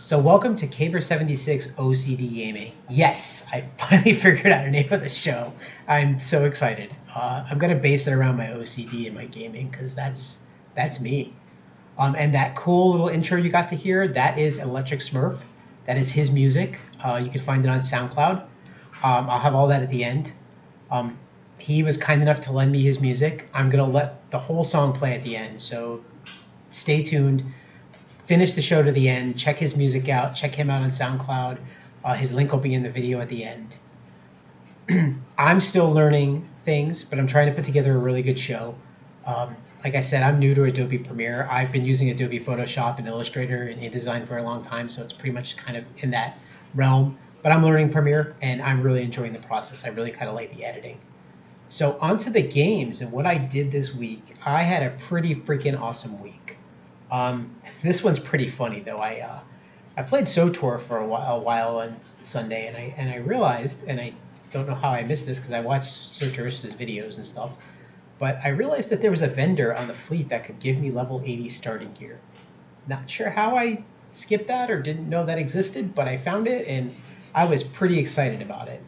So welcome to Caber76 OCD Gaming. Yes, I finally figured out the name of the show. I'm so excited. I'm going to base it around my OCD and my gaming because that's me. And that cool little intro you got to hear, that is Electric Smurf. That is his music. You can find it on SoundCloud. I'll have all that at the end. He was kind enough to lend me his music. I'm going to let the whole song play at the end, so stay tuned. Finish the show to the end. Check his music out. Check him out on SoundCloud. His link will be in the video at the end. I'm still learning things, but I'm trying to put together a really good show. Like I said, I'm new to Adobe Premiere. I've been using Adobe Photoshop and Illustrator and InDesign for a long time, so it's pretty much kind of in that realm. But I'm learning Premiere, and I'm really enjoying the process. I really kind of like the editing. So onto the games and what I did this week. I had a pretty freaking awesome week. This one's pretty funny though. I played SOTOR for a while on Sunday, and I realized, and I don't know how I missed this because I watched SOTORista's videos and stuff, but I realized that there was a vendor on the fleet that could give me level 80 starting gear. Not sure how I skipped that or didn't know that existed, but I found it and I was pretty excited about it.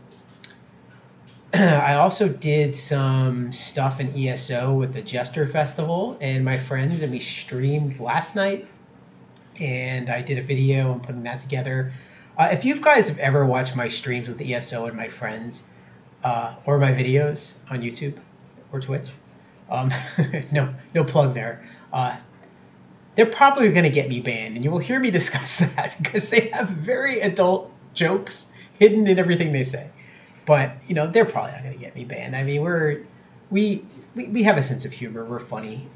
I also did some stuff in ESO with the Jester Festival and my friends, and we streamed last night, and I did a video and putting that together. If you guys have ever watched my streams with ESO and my friends, or my videos on YouTube or Twitch, no plug there. They're probably going to get me banned, and you will hear me discuss that because they have very adult jokes hidden in everything they say. But they're probably not going to get me banned. I mean, we have a sense of humor. We're funny.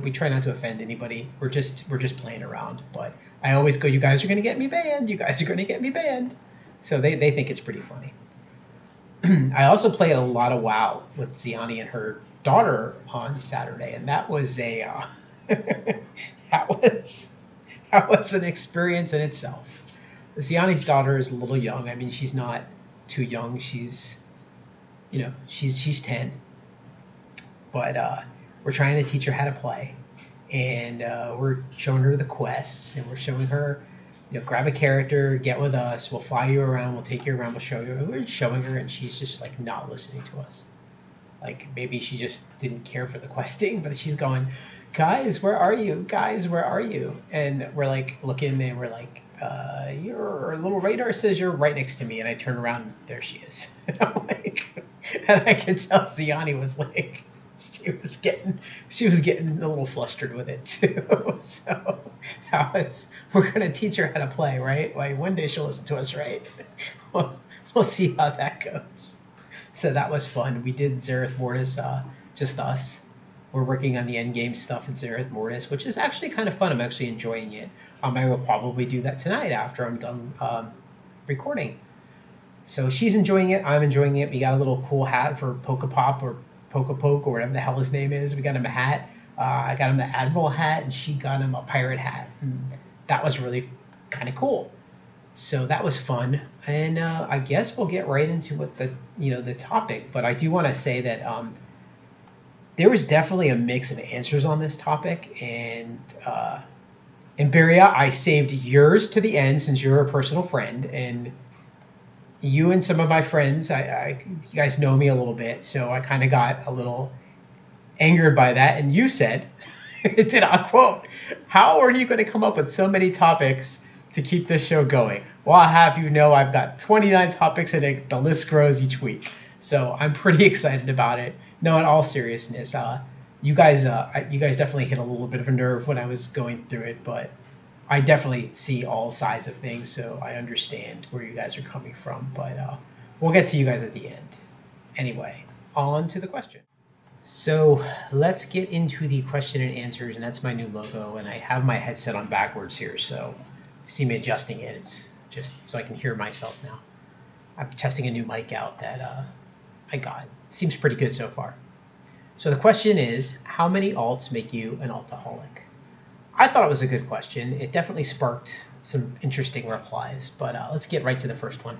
We try not to offend anybody. We're just playing around. But I always go, you guys are going to get me banned. You guys are going to get me banned. So they think it's pretty funny. I also played a lot of WoW with Ziani and her daughter on Saturday, and that was that was an experience in itself. Ziani's daughter is a little young. I mean, she's not too young. She's 10, but we're trying to teach her how to play, and we're showing her the quests, and we're showing her, grab a character, get with us, we'll fly you around, we'll take you around, we'll show you. We're showing her, and she's just like not listening to us. Like maybe she just didn't care for the questing, but she's going, guys, where are you? Guys, where are you? And we're like looking, and we're like, your little radar says you're right next to me, and I turn around and there she is. And I'm like, and I could tell Ziani was like, she was getting a little flustered with it too. So we're gonna teach her how to play, right? Like one day she'll listen to us, right? We'll see how that goes. So that was fun. We did Zedeth Mortis, just us. We're working on the end game stuff in Zedeth Mortis, which is actually kind of fun. I'm actually enjoying it. I will probably do that tonight after I'm done recording. So she's enjoying it. I'm enjoying it. We got a little cool hat for Pokepop or Pokepoke or whatever the hell his name is. We got him a hat. I got him the Admiral hat, and she got him a pirate hat. And that was really kind of cool. So that was fun. And I guess we'll get right into what the topic. But I do want to say that there was definitely a mix of answers on this topic, and Beria, I saved yours to the end since you're a personal friend, and you and some of my friends, you guys know me a little bit, so I kind of got a little angered by that, and you said, did I quote, how are you going to come up with so many topics to keep this show going? Well, I have I've got 29 topics, and the list grows each week, so I'm pretty excited about it. No, in all seriousness, you guys definitely hit a little bit of a nerve when I was going through it, but I definitely see all sides of things, so I understand where you guys are coming from. But we'll get to you guys at the end. Anyway, on to the question. So let's get into the question and answers, and that's my new logo, and I have my headset on backwards here, so you see me adjusting it. It's just so I can hear myself now. I'm testing a new mic out that I got. Seems pretty good so far. So the question is, how many alts make you an altoholic? I thought it was a good question. It definitely sparked some interesting replies, but let's get right to the first one.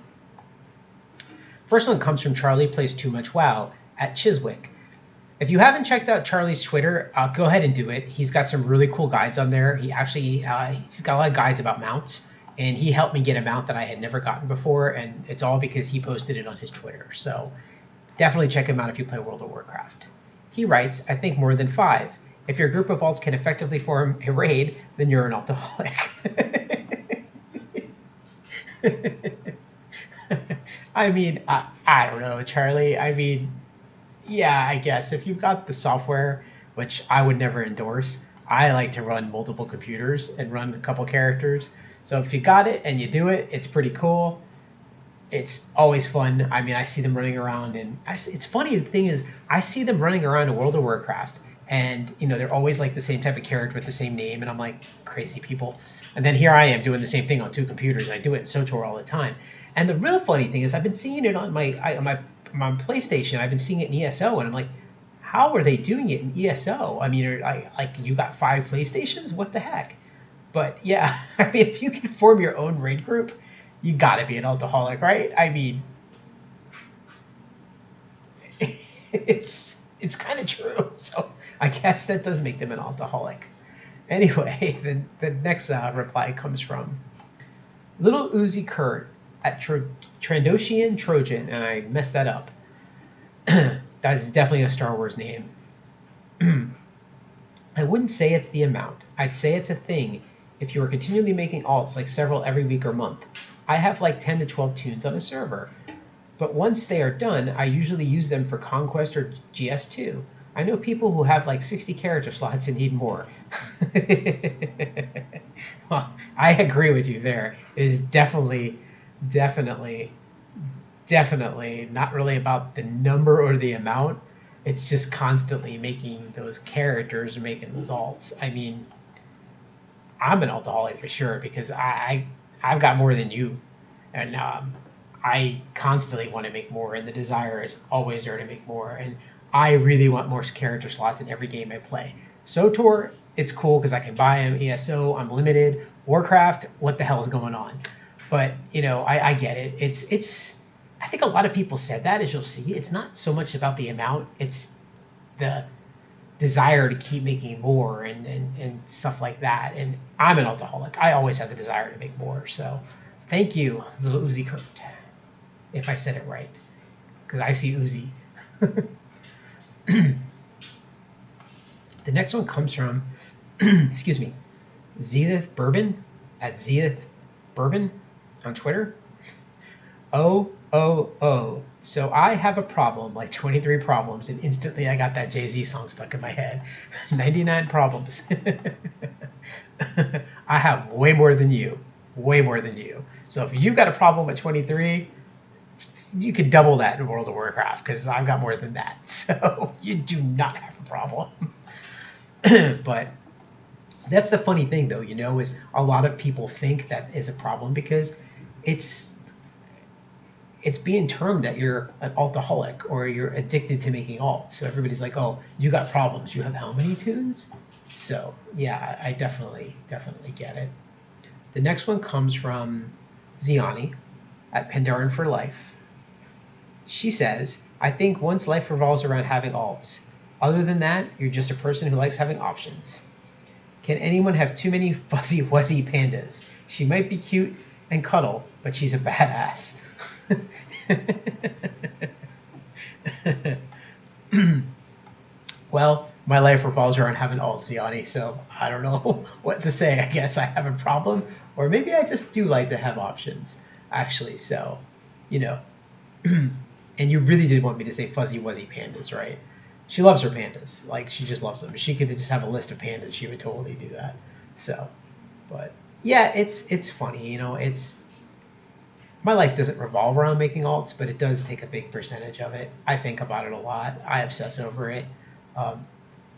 First one comes from Charlie Plays Too Much WoW at Chiswick. If you haven't checked out Charlie's Twitter, go ahead and do it. He's got some really cool guides on there. He's got a lot of guides about mounts. and he helped me get a mount that I had never gotten before, and it's all because he posted it on his Twitter. So definitely check him out if you play World of Warcraft. He writes, I think more than 5. If your group of alts can effectively form a raid, then you're an alcoholic. I mean, I don't know, Charlie. I mean, yeah, I guess if you've got the software, which I would never endorse, I like to run multiple computers and run a couple characters. So if you got it and you do it, it's pretty cool. It's always fun. I mean, I see them running around, and it's funny. The thing is, I see them running around in World of Warcraft, and they're always like the same type of character with the same name, and I'm like, crazy people. And then here I am doing the same thing on 2 computers. I do it in SOTOR all the time. And the real funny thing is, I've been seeing it on my PlayStation. I've been seeing it in ESO, and I'm like, how are they doing it in ESO? I mean, you got 5 PlayStations? What the heck? But yeah, I mean, if you can form your own raid group, you got to be an alcoholic, right? I mean, it's kind of true. So I guess that does make them an alcoholic. Anyway, the next reply comes from Little Uzi Kurt at Trandoshian Trojan, and I messed that up. That is definitely a Star Wars name. I wouldn't say it's the amount. I'd say it's a thing. If you were continually making alts, like several every week or month, I have like 10 to 12 tunes on a server. But once they are done, I usually use them for Conquest or GS2. I know people who have like 60 character slots and need more. Well, I agree with you there. It is definitely not really about the number or the amount. It's just constantly making those characters, making those alts. I mean, I'm an alcoholic for sure because I've got more than you, and I constantly want to make more, and the desire is always there to make more, and I really want more character slots in every game I play. SOTOR, it's cool because I can buy them. ESO, I'm limited. Warcraft, what the hell is going on? But I get it. It's I think a lot of people said that, as you'll see. It's not so much about the amount. It's the desire to keep making more and stuff like that. And I'm an alcoholic. I always have the desire to make more. So thank you, Little Uzi Kurt, if I said it right, because I see Uzi. The next one comes from, excuse me, Zedeth Bourbon at Zedeth Bourbon on Twitter. Oh, so I have a problem, like 23 problems, and instantly I got that Jay-Z song stuck in my head. 99 problems. I have way more than you. So if you've got a problem with 23, you could double that in World of Warcraft, because I've got more than that. So you do not have a problem. But that's the funny thing, though, is a lot of people think that is a problem because it's being termed that you're an alcoholic or you're addicted to making alts. So everybody's like, oh, you got problems. You have how many tunes? So yeah, I definitely get it. The next one comes from Ziani at Pandaren for Life. She says, I think once life revolves around having alts. Other than that, you're just a person who likes having options. Can anyone have too many fuzzy wuzzy pandas? She might be cute and cuddle, but she's a badass. Well, my life revolves around having alts, Ziani, so I don't know what to say. I guess I have a problem, or maybe I just do like to have options, actually. So, and you really did want me to say fuzzy wuzzy pandas, right? She loves her pandas. Like, she just loves them. If she could just have a list of pandas, she would totally do that. So, but yeah, it's funny, my life doesn't revolve around making alts, but it does take a big percentage of it. I think about it a lot. I obsess over it. I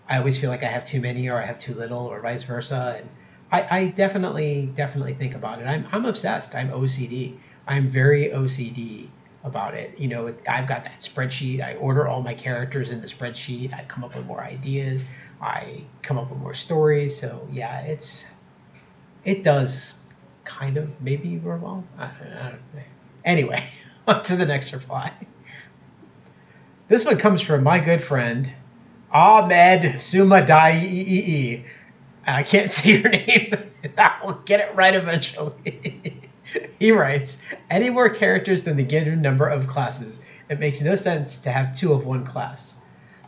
always feel like I have too many, or I have too little, or vice versa. And I definitely think about it. I'm obsessed. I'm OCD. I'm very OCD about it. I've got that spreadsheet. I order all my characters in the spreadsheet. I come up with more ideas. I come up with more stories. So yeah, it does kind of maybe revolve. I don't know. Anyway, on to the next reply. This one comes from my good friend Ahmed Sumadai. I can't say your name. That will get it right eventually. He writes, any more characters than the given number of classes. It makes no sense to have two of one class.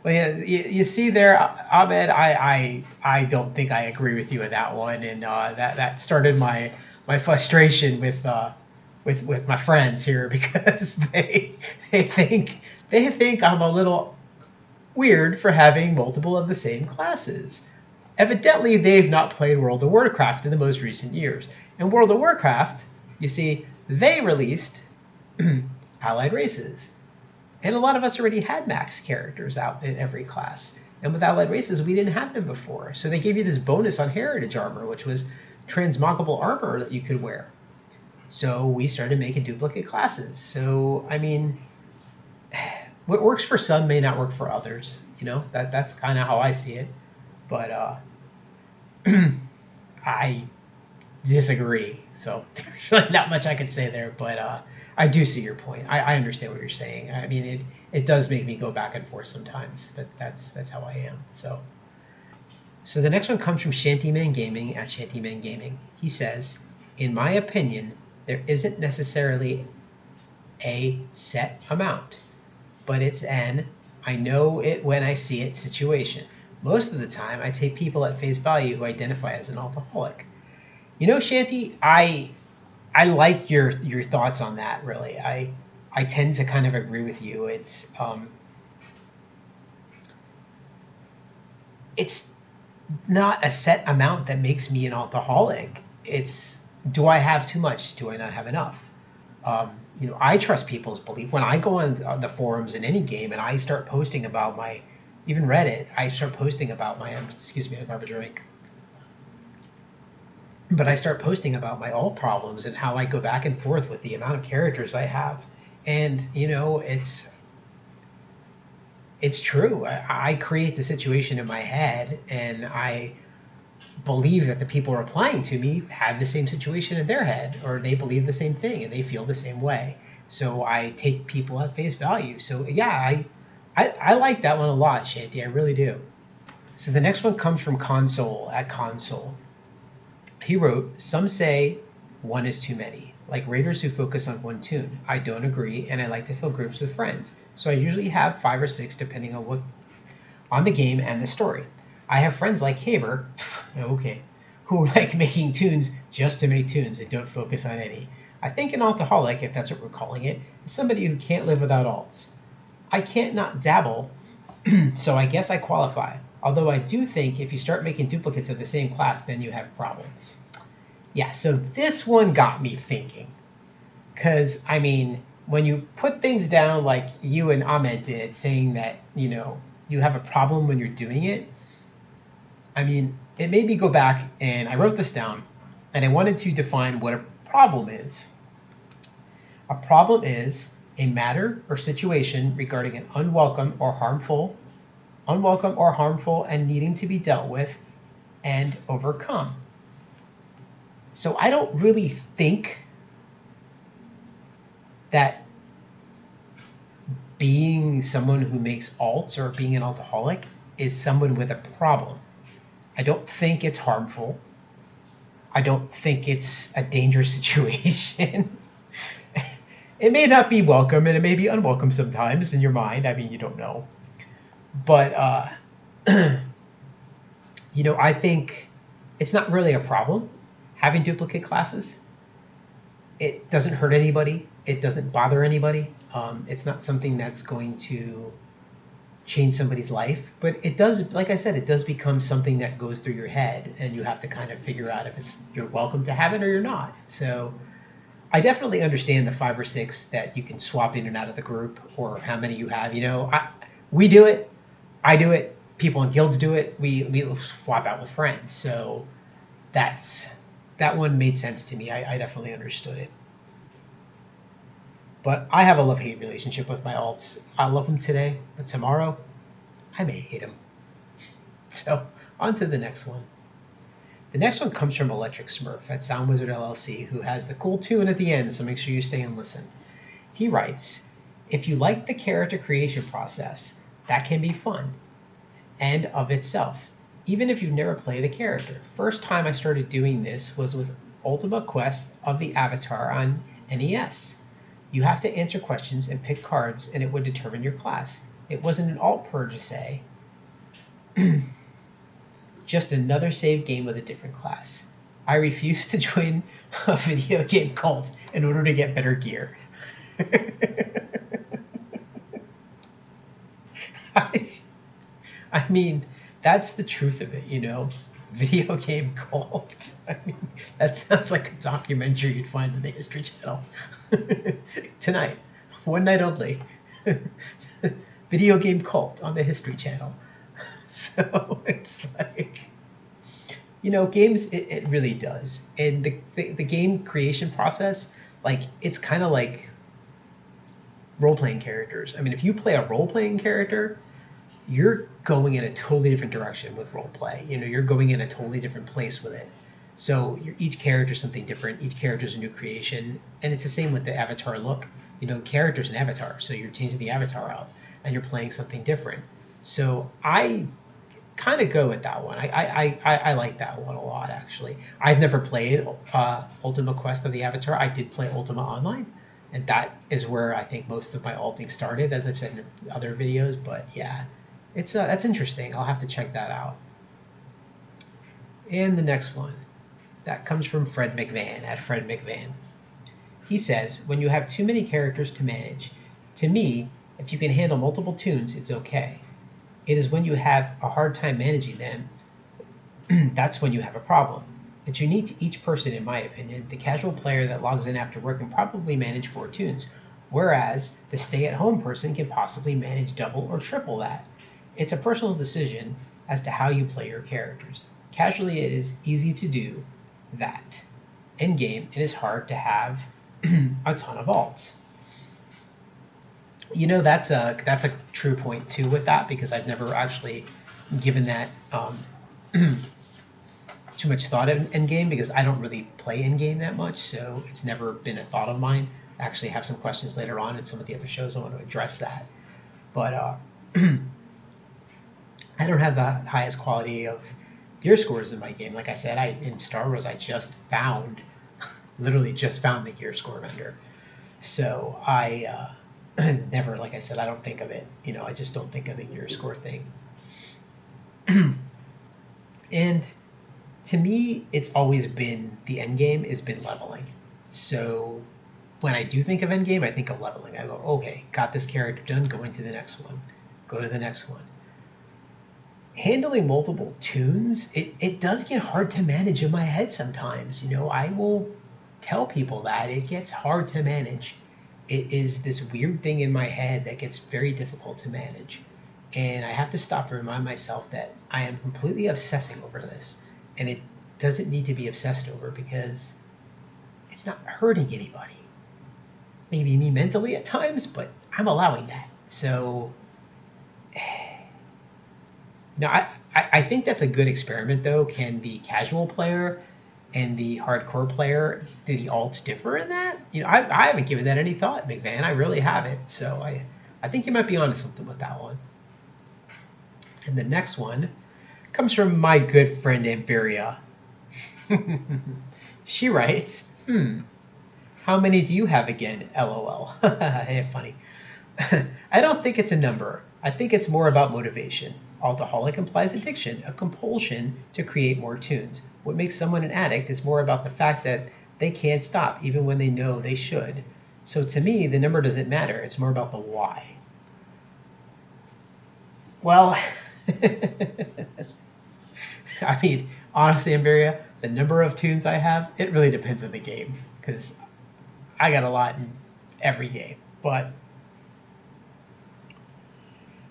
Well, yeah, you see there, Ahmed, I don't think I agree with you on that one, and that started my frustration with my friends here because they think I'm a little weird for having multiple of the same classes. Evidently, they've not played World of Warcraft in the most recent years. In World of Warcraft, you see, they released allied races. And a lot of us already had max characters out in every class. And with allied races, we didn't have them before. So they gave you this bonus on heritage armor, which was transmoggable armor that you could wear. So we started making duplicate classes. So, I mean, what works for some may not work for others. You know, that's kind of how I see it. But I disagree. So there's really not much I could say there. But I do see your point. I understand what you're saying. I mean, it does make me go back and forth sometimes. That's how I am. So the next one comes from Shantyman Gaming at Shantyman Gaming. He says, in my opinion, there isn't necessarily a set amount, but it's an I know it when I see it situation. Most of the time, I take people at face value who identify as an alcoholic. You know, Shanti, I like your thoughts on that. Really, I tend to kind of agree with you. It's not a set amount that makes me an alcoholic. It's, do I have too much? Do I not have enough? You know, I trust people's belief. When I go on the forums in any game and I start posting about my, even Reddit, I start posting about my, excuse me, I grab a drink. But I start posting about my alt problems and how I go back and forth with the amount of characters I have. And, you know, it's true. I create the situation in my head, and I believe that the people replying to me have the same situation in their head, or they believe the same thing and they feel the same way. So I take people at face value. So yeah, I like that one a lot, Shanti. I really do. So the next one comes from Console at Console. He wrote, some say one is too many, like raiders who focus on one tune. I don't agree, and I like to fill groups with friends. So I usually have 5 or 6 depending on the game and the story. I have friends like Haber, okay, who like making tunes just to make tunes and don't focus on any. I think an altoholic, if that's what we're calling it, is somebody who can't live without alts. I can't not dabble, so I guess I qualify. Although I do think if you start making duplicates of the same class, then you have problems. Yeah, so this one got me thinking. Because, I mean, when you put things down like you and Ahmed did, saying that, you know, you have a problem when you're doing it, I mean, it made me go back and I wrote this down, and I wanted to define what a problem is. A problem is a matter or situation regarding an unwelcome or harmful and needing to be dealt with and overcome. So I don't really think that being someone who makes alts or being an alcoholic is someone with a problem. I don't think it's harmful. I don't think it's a dangerous situation. It may not be welcome, and it may be unwelcome sometimes in your mind. I mean, you don't know. But, you know, I think it's not really a problem having duplicate classes. It doesn't hurt anybody. It doesn't bother anybody. It's not something that's going to change somebody's life. But it does, like I said, it does become something that goes through your head, and you have to kind of figure out if you're welcome to have it or you're not. So I definitely understand the 5 or 6 that you can swap in and out of the group, or how many you have. You know, we do it. I do it. People in guilds do it. We swap out with friends. So that one made sense to me. I definitely understood it. But I have a love-hate relationship with my alts. I love them today, but tomorrow I may hate them. So on to the next one. The next one comes from Electric Smurf at Sound Wizard LLC, who has the cool tune at the end, so make sure you stay and listen. He writes, if you like the character creation process, that can be fun and of itself. even if you've never played a character. First time I started doing this was with Ultima Quest of the Avatar on NES. You have to answer questions and pick cards, and it would determine your class. It wasn't an alt purge to say, just another save game with a different class. I refused to join a video game cult in order to get better gear. I mean, that's the truth of it, you know? Video game cult. I mean, that sounds like a documentary you'd find on the History Channel. Tonight, one night only. Video game cult on the History Channel. So it's like, you know, games, it really does. And the game creation process, like, it's kind of like role-playing characters. I mean, if you play a role-playing character, you're going in a totally different direction with role play. You know, you're going in a totally different place with it. So each character is something different. Each character is a new creation. And it's the same with the avatar look. You know, the character's an avatar. So you're changing the avatar out and you're playing something different. So I kind of go with that one. I like that one a lot, actually. I've never played Ultima Quest of the Avatar. I did play Ultima Online. And that is where I think most of my alting started, as I've said in other videos. But yeah. It's that's interesting. I'll have to check that out. And the next one, that comes from Fred McVan, at Fred McVan. He says, when you have too many characters to manage, to me, if you can handle multiple tunes, it's okay. It is when you have a hard time managing them, that's when you have a problem. It's unique to each person, in my opinion. The casual player that logs in after work can probably manage 4 tunes, whereas the stay-at-home person can possibly manage double or triple that. It's a personal decision as to how you play your characters. Casually, it is easy to do that. In game, it is hard to have a ton of alts. You know, that's a true point too with that, because I've never actually given that too much thought in game, because I don't really play in game that much, so it's never been a thought of mine. I actually have some questions later on in some of the other shows I want to address that, but I don't have the highest quality of gear scores in my game. Like I said, in Star Wars, I literally just found the gear score vendor. So I never, like I said, I don't think of it. You know, I just don't think of the gear score thing. And to me, it's always been, the end game has been leveling. So when I do think of end game, I think of leveling. I go, okay, got this character done, going to the next one. Go to the next one. Handling multiple tunes, it does get hard to manage in my head sometimes. You know, I will tell people that it gets hard to manage. It is this weird thing in my head that gets very difficult to manage. And I have to stop and remind myself that I am completely obsessing over this. And it doesn't need to be obsessed over, because it's not hurting anybody. Maybe me mentally at times, but I'm allowing that. So now, I think that's a good experiment, though. Can the casual player and the hardcore player, do the alts differ in that? You know, I haven't given that any thought, McVan. I really haven't. So I think you might be onto something with that one. And the next one comes from my good friend Amberia. She writes, how many do you have again? LOL. Hey, funny. I don't think it's a number. I think it's more about motivation. Altoholic implies addiction, a compulsion to create more tunes. What makes someone an addict is more about the fact that they can't stop even when they know they should. So to me, the number doesn't matter. It's more about the why. Well, I mean, honestly, Amberia, the number of tunes I have, it really depends on the game, because I got a lot in every game. But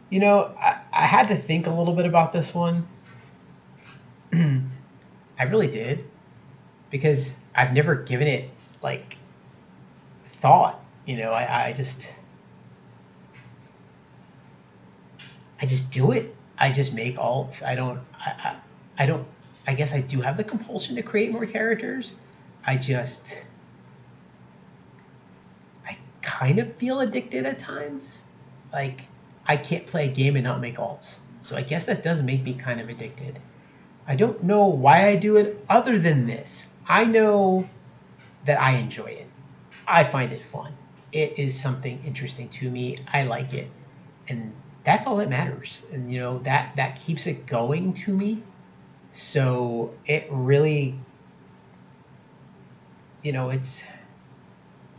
you know, I had to think a little bit about this one. I really did, because I've never given it, like, thought. You know, I just do it. I just make alts. I guess I do have the compulsion to create more characters. I kind of feel addicted at times. Like, I can't play a game and not make alts. So I guess that does make me kind of addicted. I don't know why I do it other than this. I know that I enjoy it. I find it fun. It is something interesting to me. I like it. And that's all that matters. And that keeps it going to me. So it really, it's,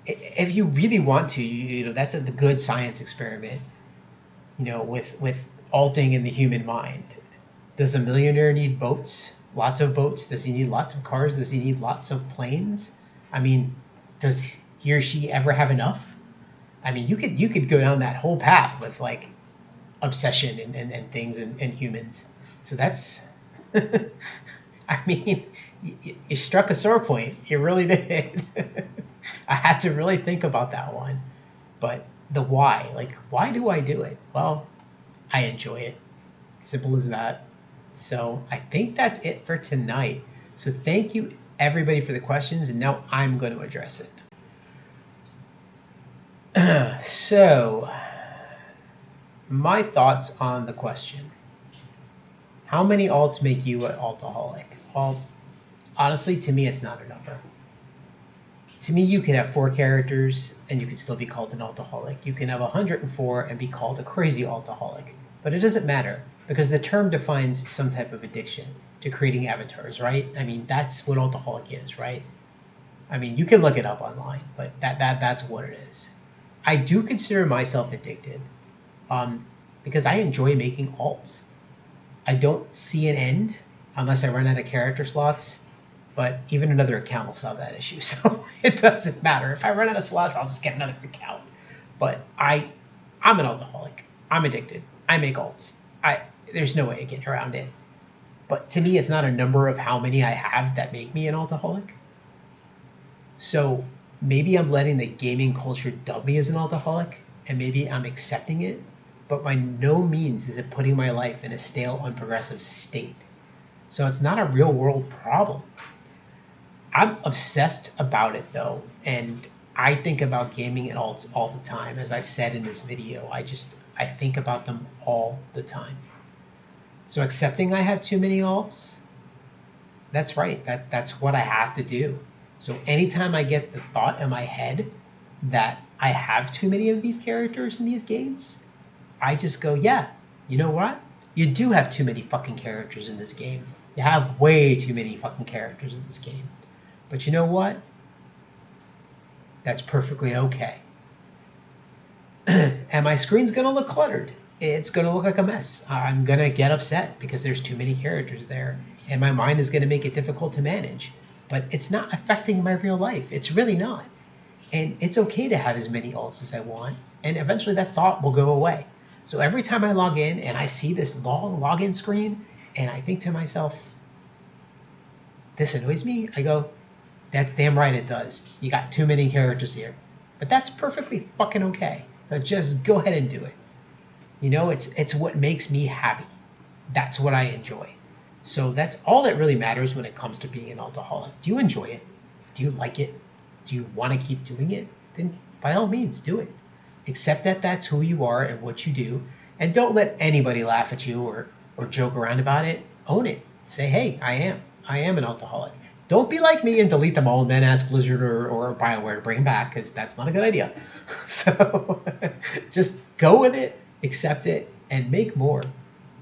if you really want to, that's the good science experiment, with alting in the human mind. Does a millionaire need boats? Lots of boats? Does he need lots of cars? Does he need lots of planes? I mean, does he or she ever have enough? I mean, you could go down that whole path with like obsession and things and humans. So that's, I mean, you struck a sore point. You really did. I had to really think about that one. But the why, like, why do I do it? Well, I enjoy it. Simple as that. So I think that's it for tonight. So thank you everybody for the questions, and now I'm going to address it. So my thoughts on the question. How many alts make you an altoholic? Well, honestly, to me, it's not a number. To me, you can have 4 characters and you can still be called an altoholic. You can have 104 and be called a crazy altoholic. But it doesn't matter because the term defines some type of addiction to creating avatars, right? I mean, that's what altoholic is, right? I mean, you can look it up online, but that's what it is. I do consider myself addicted because I enjoy making alts. I don't see an end unless I run out of character slots, but even another account will solve that issue. So it doesn't matter. If I run out of slots, I'll just get another account. But I'm an alcoholic. I'm addicted. I make alts. There's no way of getting around it. But to me, it's not a number of how many I have that make me an alcoholic. So maybe I'm letting the gaming culture dub me as an alcoholic, and maybe I'm accepting it, but by no means is it putting my life in a stale, unprogressive state. So it's not a real world problem. I'm obsessed about it though, and I think about gaming and alts all the time. As I've said in this video, I think about them all the time. So accepting I have too many alts, that's right. That's what I have to do. So anytime I get the thought in my head that I have too many of these characters in these games, I just go, yeah, you know what? You do have too many fucking characters in this game. You have way too many fucking characters in this game. But you know what? That's perfectly okay. And my screen's going to look cluttered. It's going to look like a mess. I'm going to get upset because there's too many characters there. And my mind is going to make it difficult to manage. But it's not affecting my real life. It's really not. And it's okay to have as many alts as I want. And eventually that thought will go away. So every time I log in and I see this long login screen and I think to myself, this annoys me, I go, that's damn right it does. You got too many characters here. But that's perfectly fucking okay. So just go ahead and do it. It's what makes me happy. That's what I enjoy. So that's all that really matters when it comes to being an alcoholic. Do you enjoy it? Do you like it? Do you want to keep doing it? Then by all means, do it. Accept that that's who you are and what you do. And don't let anybody laugh at you or joke around about it. Own it. Say, hey, I am an alcoholic. Don't be like me and delete them all and then ask Blizzard or BioWare to bring them back, because that's not a good idea. So just go with it, accept it, and make more.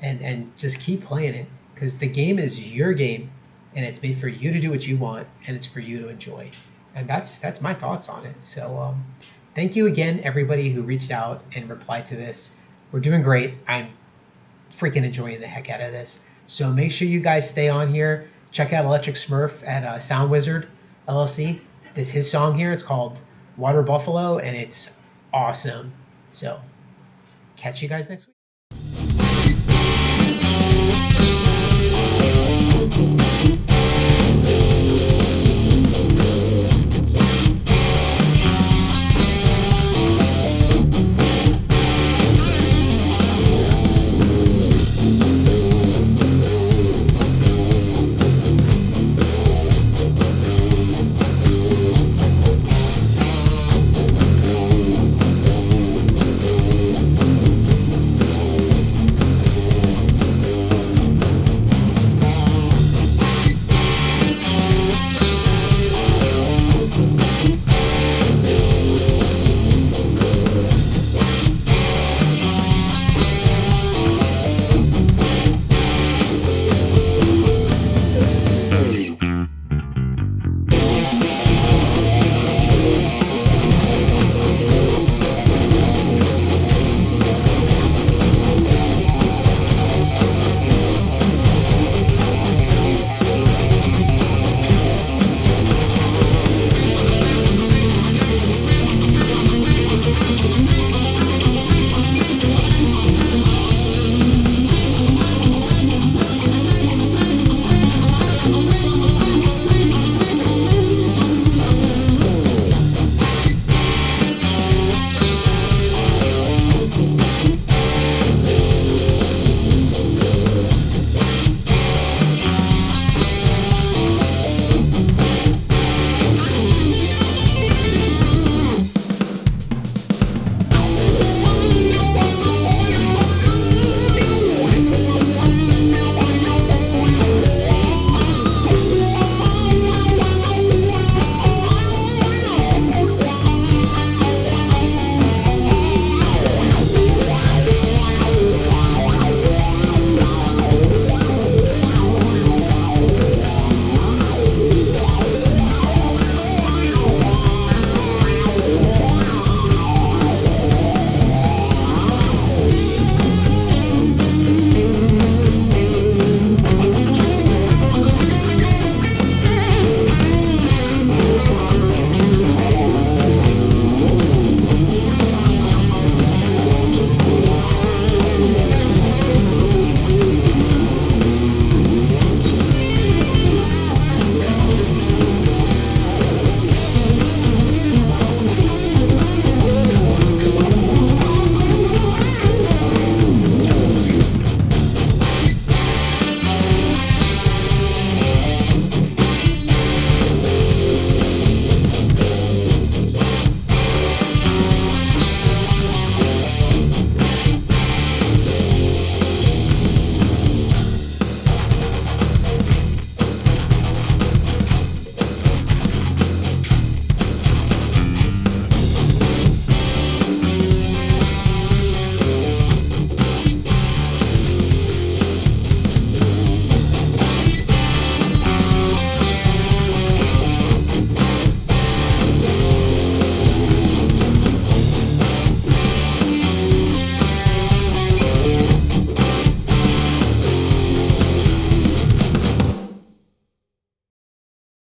And just keep playing it, because the game is your game, and it's made for you to do what you want, and it's for you to enjoy. And that's my thoughts on it. So thank you again, everybody who reached out and replied to this. We're doing great. I'm freaking enjoying the heck out of this. So make sure you guys stay on here. Check out Electric Smurf at Sound Wizard LLC. This is his song here. It's called Water Buffalo, and it's awesome. So catch you guys next week.